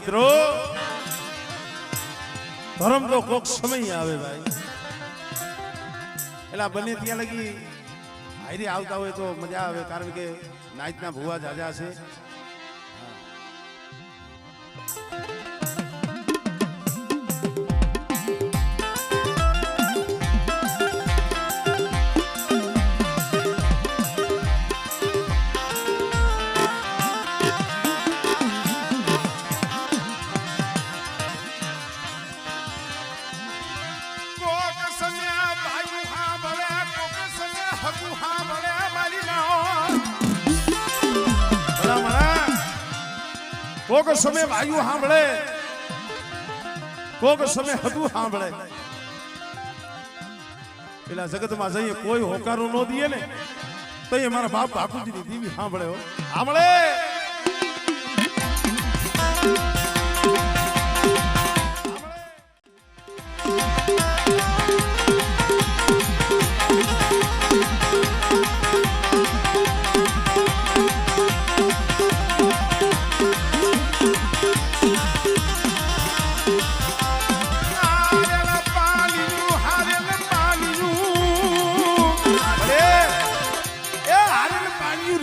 મિત્રો ધર્મ તો કોક સમય આવે ભાઈ એટલે બને ત્યાં લગી હાયરી આવતા હોય તો મજા આવે કારણ કે નાચના ભુવા જાજા છે કોક સમય વાયુ સાંભળે કોક સમય હદું સાંભળે પેલા જગતમાં જઈએ કોઈ હોકારો ન દઈએ ને તો એ મારા બાપ બાપુજીની દીવી સાંભળે સાંભળે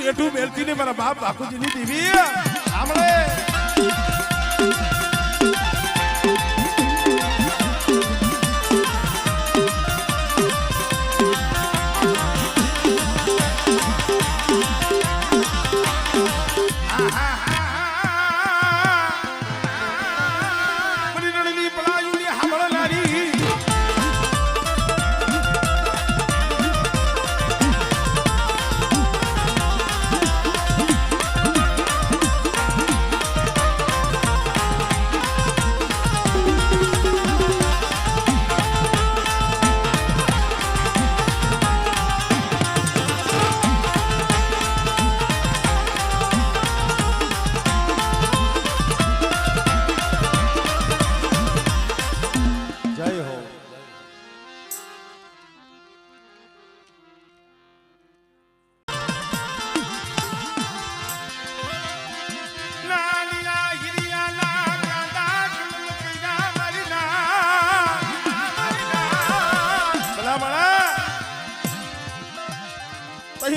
એટલું મેલતી ને મારા બાપ બાપુજીની દીવી સાંભળે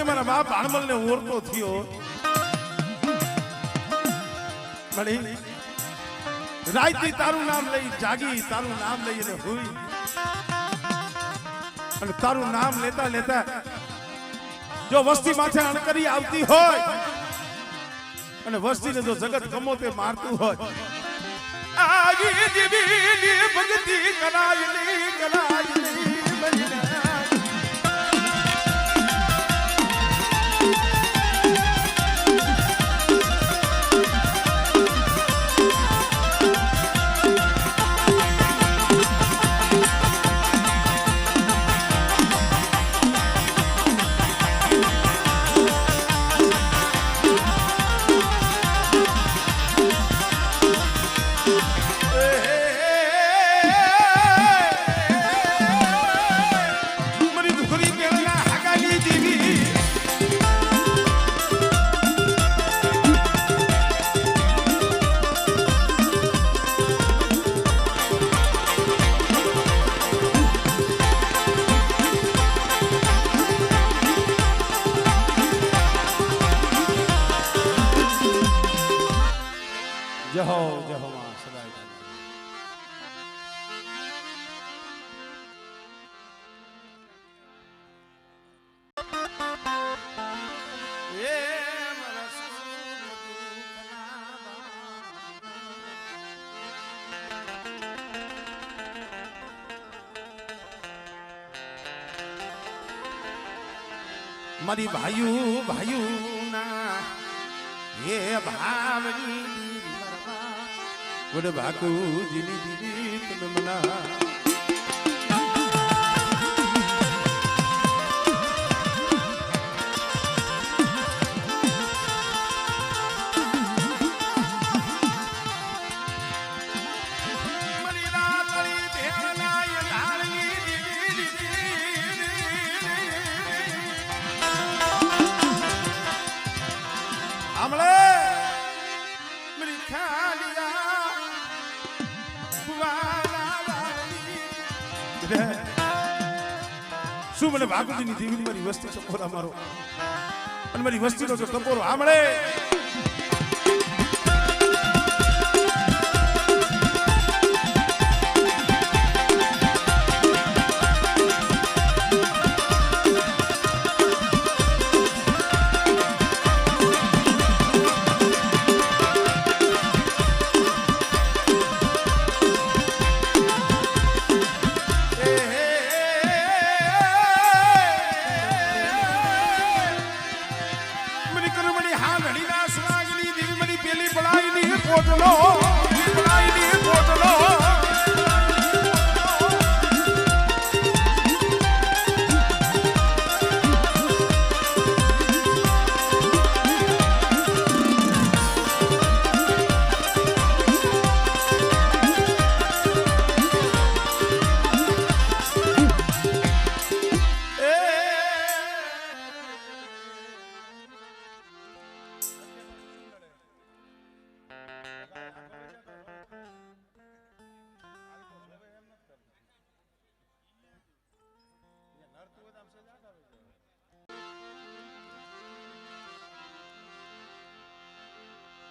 મારા બાપ આણમલ ને ઓરતો થયો મળી રાયતી તારું નામ લઈ જાગી તારું નામ લઈ અને હુઈ અને તારું નામ લેતા લેતા જો વસ્તી માથે અણકરી આવતી હોય અને વસ્તીને જો જગત કમોતે મારતું હોય આજી દીવી ભક્તિ કરાયલી જહો જહો માં સદાય મારી ભાઈઓ ભાઈઓ ના એ ભાવની વડ ભાકુજીની દીદી તમે મના હમણે મારી ખાલિયા શું મને ભાગુજીની દેવીની મારી વસ્તી ટકોરા મારો અને મારી વસ્તીનો જો ટકોરો આમળે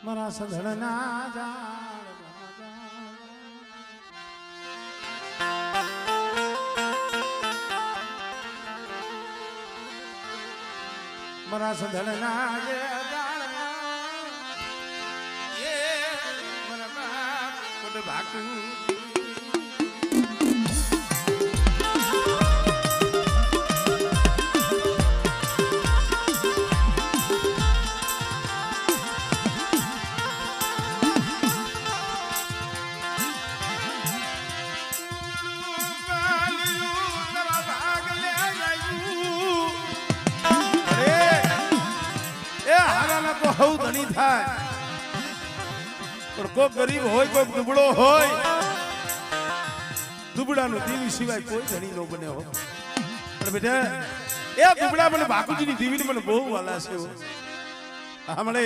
મારા સધણના ઝાડ મારા સધણના ભાગું બહુ ધણી થાય પણ કોઈ ગરીબ હોય કોઈ દુબળો હોય દુબળાનું દેવી સિવાય કોઈ ધણી ન બને હો પણ બેટા એ દુબળા મને બાપુજીની દેવીને મને બહુ વાલા છે હમણે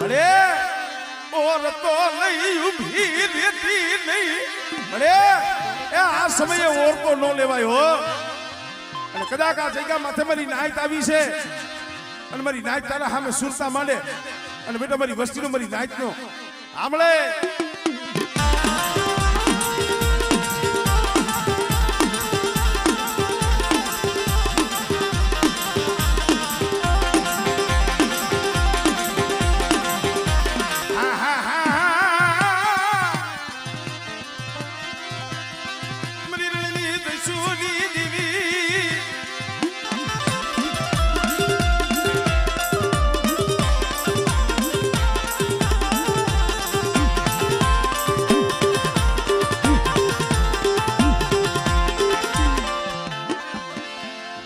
અરે ઓર તો લઈ ઉભી રહેતી નહીં અરે એ આ સમયે ઓરતો ન લેવાય હો અને કદાચ આ જગ્યા માથે મારી નાયત આવી છે અને મારી નાયત તારા સામે સુરતા માંડે અને બેટા મારી વસ્તીનો મારી નાયતનો આમળે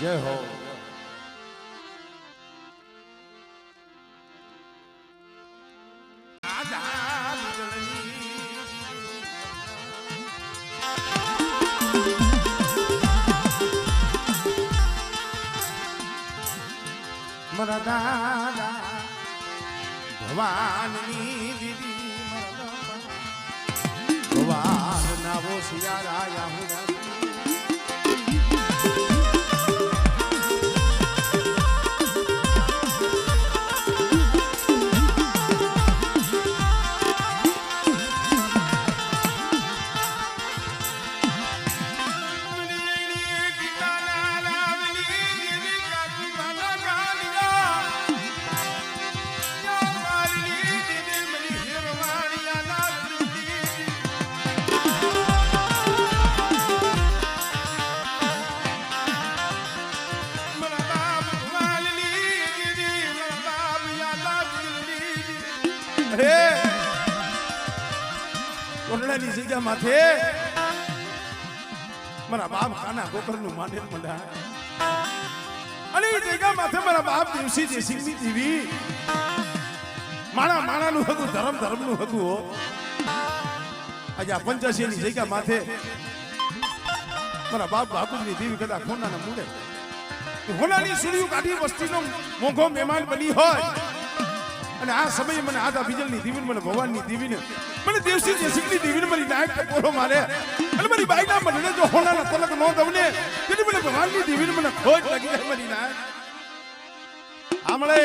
જય હો મારા દાદા ભવાનની દીદી ભવાન ના વો સિયારાયા હું કોટડાની જગ્યા માથે મારા બાપ કાના ગોકરનું માંડેલ મંડા અને એ જગ્યા માથે મારા બાપ દિવસી દેશીની દેવી માણા માણાનું હતું ધર્મ ધર્મનું હતું હો આજે આ 85 ની જગ્યા માથે મારા બાપ બાપુની દેવી કદા ખોનાના મૂળે હોનાની સુરીયું કાઢી વસ્તીનો મોંઘો મહેમાન બની હોય અને આ સમયે મને આધા બીજલની દીવીને મને ભગવાનની દીવીને મને દેવસી જયસિંહની દીવીને મારી નાયક પોરો મારે અને મારી બાઈના મને જો હોનાના તલક નો દવને તેથી મને ભગવાનની દીવીને મને ખોટ લાગી જાય મારી નાયક આમળે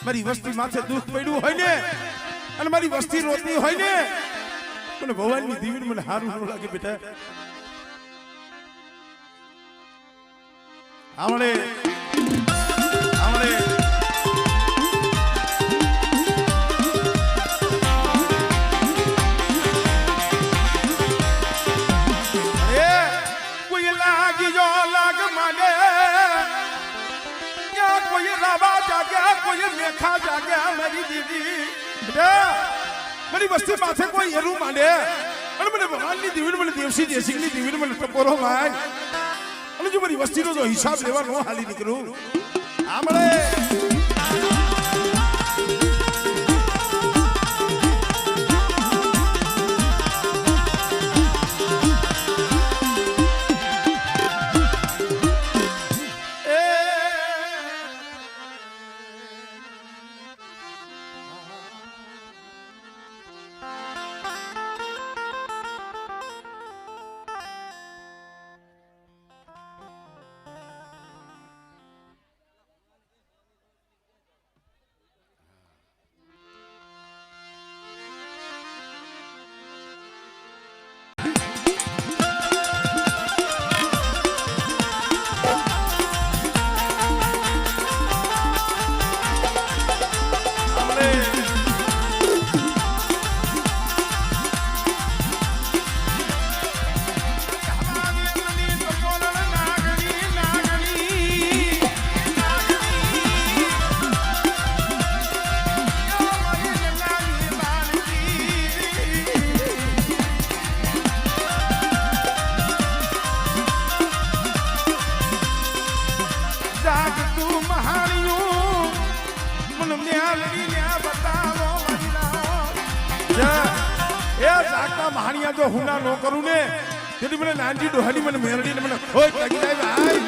મારી વસ્તી માથે દુઃખ પડ્યું હોય ને અને મારી વસ્તી રોતી હોય ને મને ભગવાનની દીવીને મને હારું ન લાગે બેટા આવડે આવડે કોઈ લાગી જો લાગ માને કોઈ રાબા જાગ્યા કોઈ મેખા જાગ્યા મારી દીદી મારી વસ્તી માથે કોઈ એરું માંડે અને મને ભગવાનની દીવીને મને દેવસી જયસિંહની દીવીને મને ટપોરો માય અને જો મારી વસ્તીનો જો હિસાબ લેવા નો હાલી નીકળું આમળે મહાણિયા જો હુના નો કરું ને તેથી મને નાનજી ડોહાની મને મેરડીને મને ખોટ લાગી જાય ભાઈ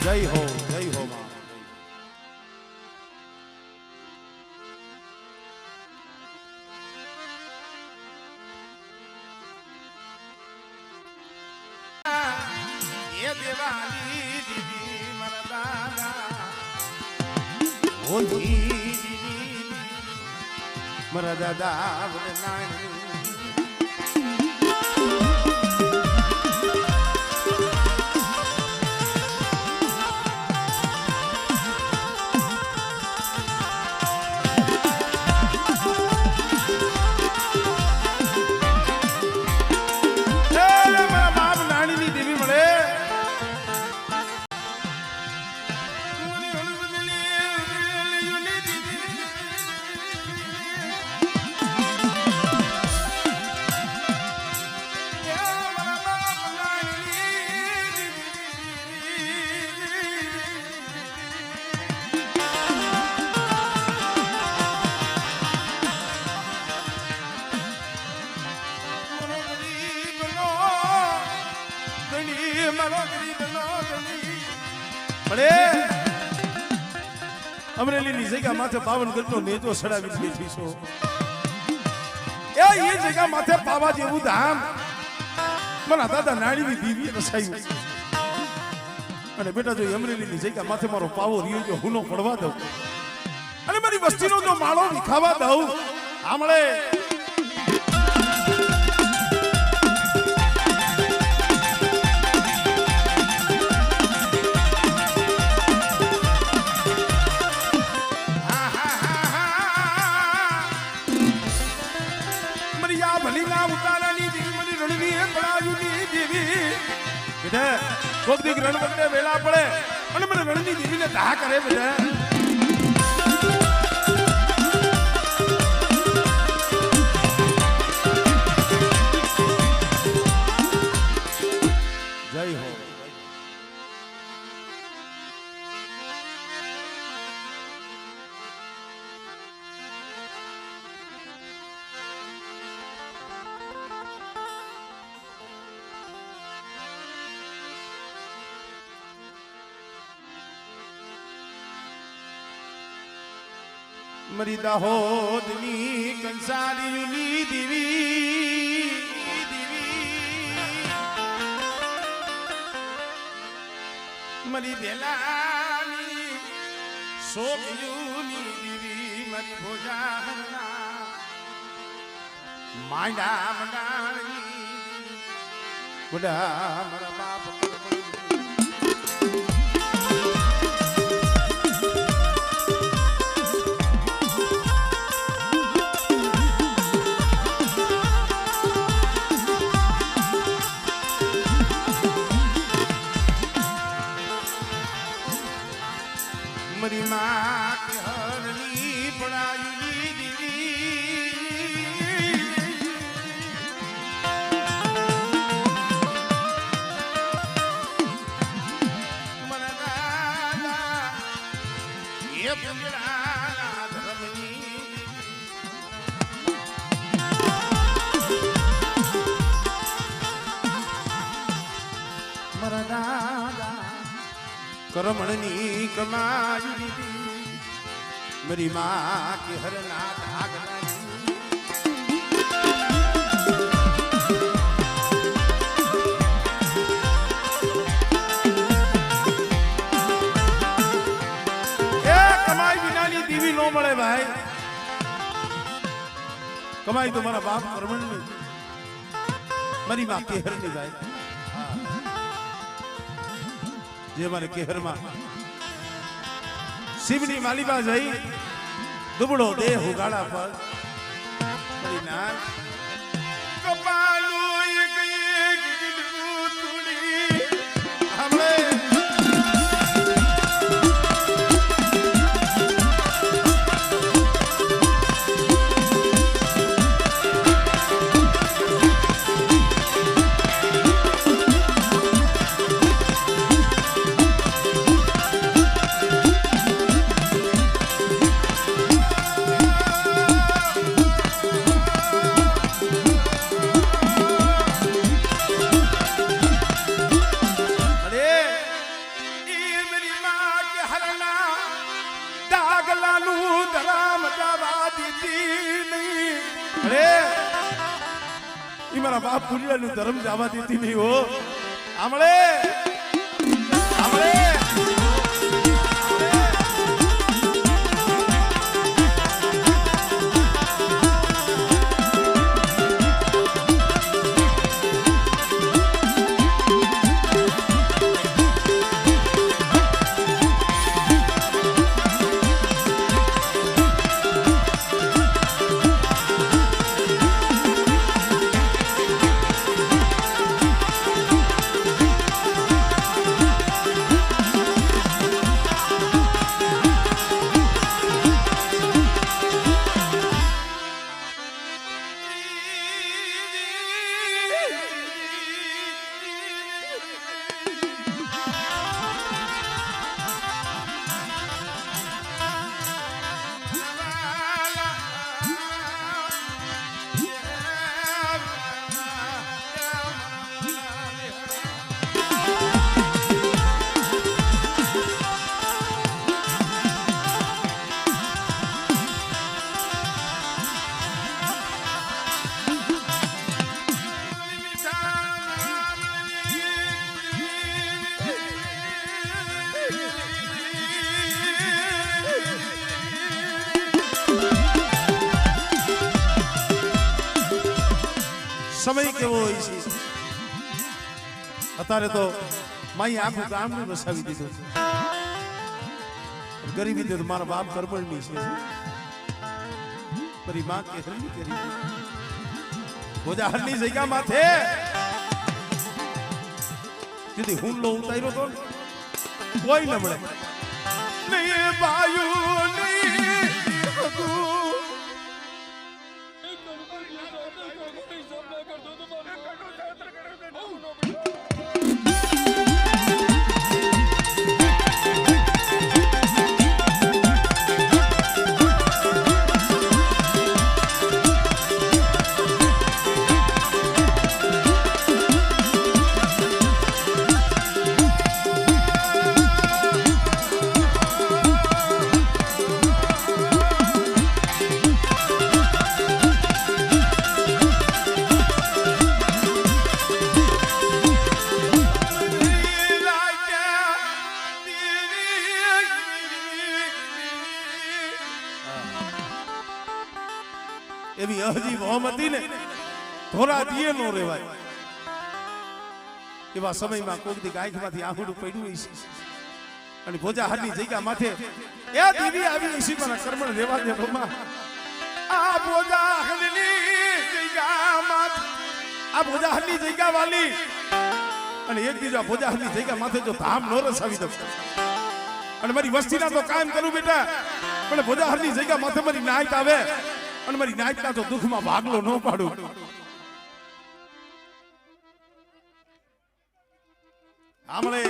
જય હો માં એ દેવાની દીદી મારા દાદા મારા દાદા અમરેલીની જગ્યા માથે પાવનગઢનો નેજો સડાવી બેઠી છો એ જગ્યા માથે પાવા જેવું ધામ મારા દાદા નાળીની દીવી રસાયું અને બેટા જો અમરેલીની જગ્યા માથે મારો પાવો રહ્યો જો હુનો પડવા દઉં અને મારી વસ્તીનો જો માળો વિખાવા દઉં આમળે કોક દીક રણ વખતે વેલા પડે અને મને રણની દેવીને દાહ કરે બધા જય હો મરી દાહોદની કંસારીની દેવી મરી બેલાની શોકયુની દેવી મરી ભોજાના માંડા મંડાણી બુડા મારા બાપ મરી માં કે હરની પડાઈ દીવી મન દાદા એ પુંજળાના ધર્મની મરા દાદા કરમણની કમાઈ દીધી મરી માં કે હરના ધાગલાની એ કમાઈ વિનાની દીવી નો મળે ભાઈ કમાઈ તો મારા બાપ કરમણની મરી માં કે હરની ભાઈ જે મારે કેહરમાં શિવની માલિબા જઈ દુબળો દેહ ઉગાડા પર પરિના કપાલું એક એક દિલનું તુડી હમણે મારા બાપ પુલિયાનું ધર્મ જવા દીધી નહીં હો આમળે આમળે સમય કેવો હોય છે અત્યારે તો માઈ આખું ગામનું વસાવી દીધું છે ગરીબી તો મારા બાપ કરબણની છે મારી માં કે હરની કરી બોજા હરની જગ્યા માથે કીધી હુમલો ઉતાર્યો તો કોઈ ન મળે નહીં બાયુ નહીં એવી હજી મોહમ્મદી ને ધોરા દીએ નો રેવાય એવા સમયમાં કોક દી આંખમાંથી આંખડું પડ્યું છે અને ભોજા હારની જગ્યા માથે એ દીવી આવી છે મારા કર્મણ રેવા દે બમા આ ભોજા હારની જગ્યા માથે આ ભોજા હારની જગ્યા વાલી અને એક બીજા ભોજા હારની જગ્યા માથે જો ધામ નો રસાવી દઉં અને મારી વસ્તીના તો કામ કરું બેટા પણ ભોજા હારની જગ્યા માથે મારી નાઈટ આવે અને મારી નાઈટના તો દુઃખમાં ભાગલો ન પાડું આમળે